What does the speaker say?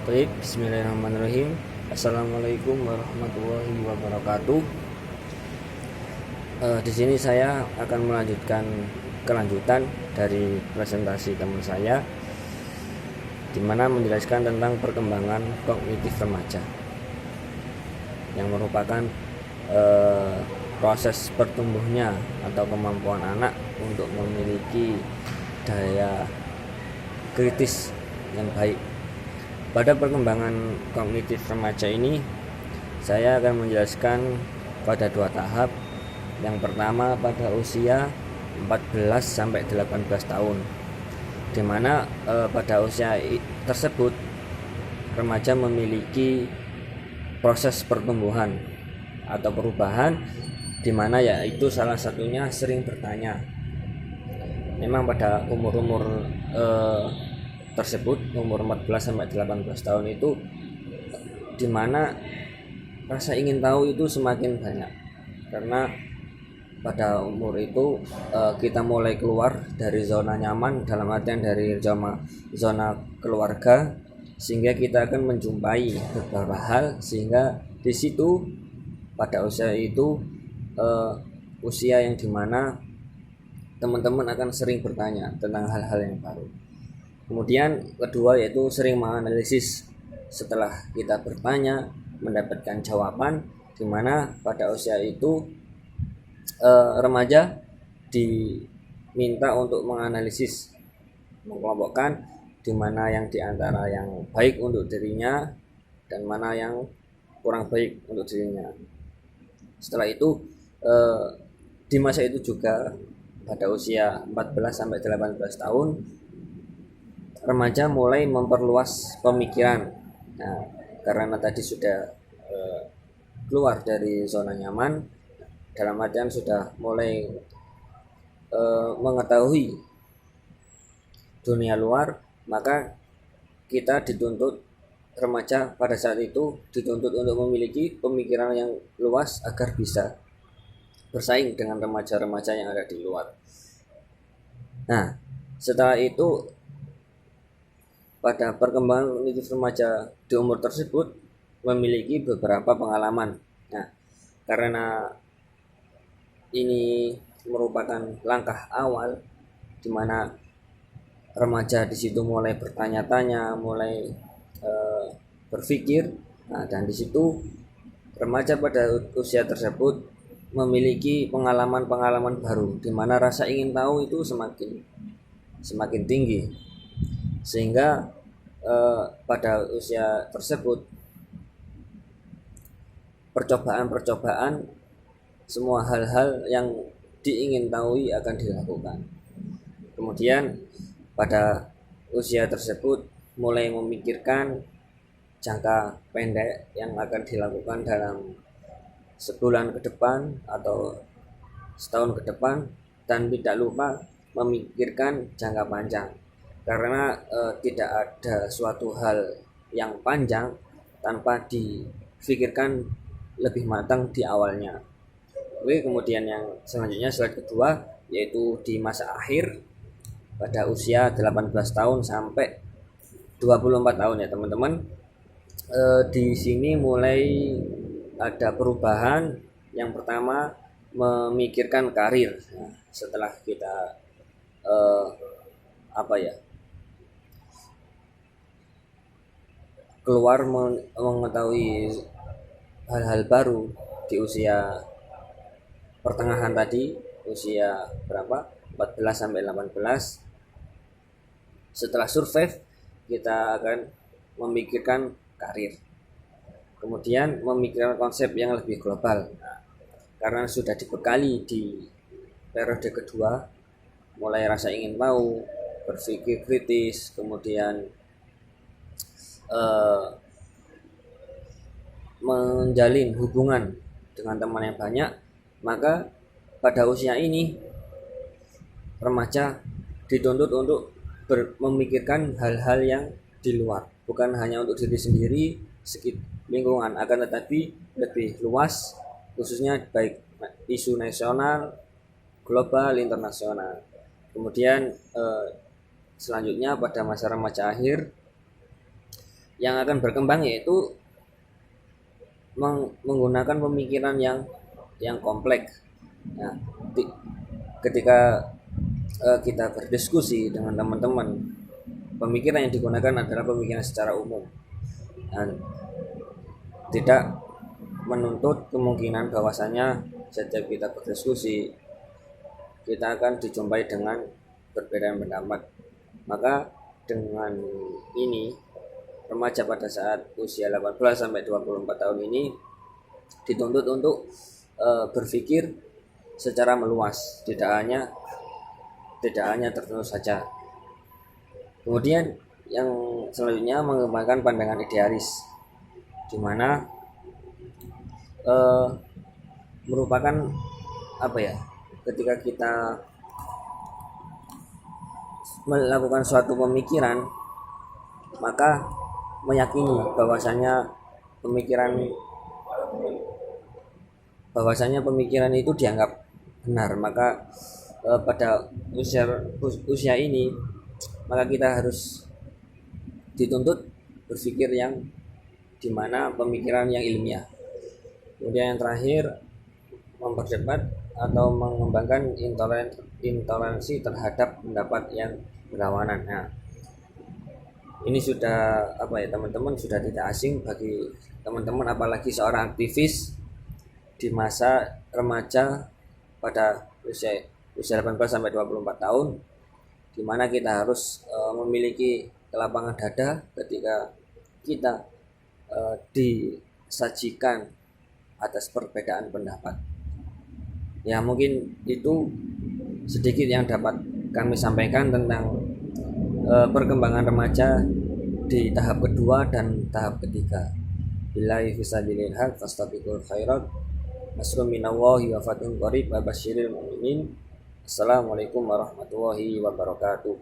Baik, bismillahirrahmanirrahim. Assalamualaikum warahmatullahi wabarakatuh. Di sini saya akan melanjutkan kelanjutan dari presentasi teman saya, di mana menjelaskan tentang perkembangan kognitif remaja, yang merupakan proses pertumbuhnya atau kemampuan anak untuk memiliki daya kritis yang baik. Pada perkembangan kognitif remaja ini, saya akan menjelaskan pada dua tahap. Yang pertama pada usia 14 sampai 18 tahun, di mana pada usia tersebut remaja memiliki proses pertumbuhan atau perubahan, di mana yaitu salah satunya sering bertanya. Memang pada umur-umur tersebut, umur 14 sampai 18 tahun itu, di mana rasa ingin tahu itu semakin banyak, karena pada umur itu kita mulai keluar dari zona nyaman, dalam artian dari zona keluarga, sehingga kita akan menjumpai beberapa hal, sehingga di situ pada usia itu usia yang dimana teman-teman akan sering bertanya tentang hal-hal yang baru. Kemudian kedua yaitu sering menganalisis. Setelah kita bertanya, mendapatkan jawaban, di mana pada usia itu remaja diminta untuk menganalisis, mengelompokkan di mana yang diantara yang baik untuk dirinya dan mana yang kurang baik untuk dirinya. Setelah itu di masa itu juga pada usia 14 sampai 18 tahun remaja mulai memperluas pemikiran. Nah, karena tadi sudah keluar dari zona nyaman, dalam artian sudah mulai mengetahui dunia luar, maka kita dituntut, remaja pada saat itu dituntut untuk memiliki pemikiran yang luas agar bisa bersaing dengan remaja-remaja yang ada di luar. Nah, setelah itu pada perkembangan kognitif remaja di umur tersebut memiliki beberapa pengalaman. Nah, karena ini merupakan langkah awal di mana remaja di situ mulai bertanya-tanya, mulai berpikir. Nah, dan di situ remaja pada usia tersebut memiliki pengalaman-pengalaman baru, di mana rasa ingin tahu itu semakin tinggi, sehingga pada usia tersebut percobaan-percobaan, semua hal-hal yang diingin tahu akan dilakukan. Kemudian pada usia tersebut mulai memikirkan jangka pendek yang akan dilakukan dalam sebulan ke depan atau setahun ke depan, dan tidak lupa memikirkan jangka panjang, karena tidak ada suatu hal yang panjang tanpa difikirkan lebih matang di awalnya. Oke, kemudian yang selanjutnya slide kedua yaitu di masa akhir pada usia 18 tahun sampai 24 tahun ya teman-teman. Di sini mulai ada perubahan. Yang pertama memikirkan karir. Nah, setelah kita keluar mengetahui hal-hal baru di usia pertengahan tadi, usia berapa? 14 sampai 18. Setelah survive, kita akan memikirkan karir. Kemudian memikirkan konsep yang lebih global. Nah, karena sudah dibekali di periode kedua, mulai rasa ingin tahu, berpikir kritis, kemudian menjalin hubungan dengan teman yang banyak, maka pada usia ini remaja dituntut untuk memikirkan hal-hal yang di luar, bukan hanya untuk diri sendiri, lingkungan, akan tetapi lebih luas, khususnya baik isu nasional, global, internasional. Kemudian selanjutnya pada masa remaja akhir yang akan berkembang yaitu menggunakan pemikiran yang kompleks. Nah, ketika kita berdiskusi dengan teman-teman, pemikiran yang digunakan adalah pemikiran secara umum dan tidak menuntut kemungkinan bahwasanya setiap kita berdiskusi kita akan dijumpai dengan perbedaan pendapat. Maka dengan ini remaja pada saat usia 18 sampai 24 tahun ini dituntut untuk berpikir secara meluas, tidak hanya tertentu saja. Kemudian yang selanjutnya mengembangkan pandangan idealis, di mana merupakan ketika kita melakukan suatu pemikiran, maka meyakini bahwasanya pemikiran itu dianggap benar. Maka pada usia ini maka kita harus dituntut berpikir yang dimana pemikiran yang ilmiah. Kemudian yang terakhir, mempercepat atau mengembangkan intoleransi terhadap pendapat yang berlawanan. Nah, ini sudah teman-teman sudah tidak asing bagi teman-teman, apalagi seorang aktivis di masa remaja pada usia 18 sampai 24 tahun, di mana kita harus memiliki kelapangan dada ketika kita disajikan atas perbedaan pendapat. Ya, mungkin itu sedikit yang dapat kami sampaikan tentang perkembangan remaja di tahap kedua dan tahap ketiga. Billahi fisabilil haq fastabiqul khairat. Nasrun minallahi wa fathun qarib wa basyiril mu'minin. Assalamualaikum warahmatullahi wabarakatuh.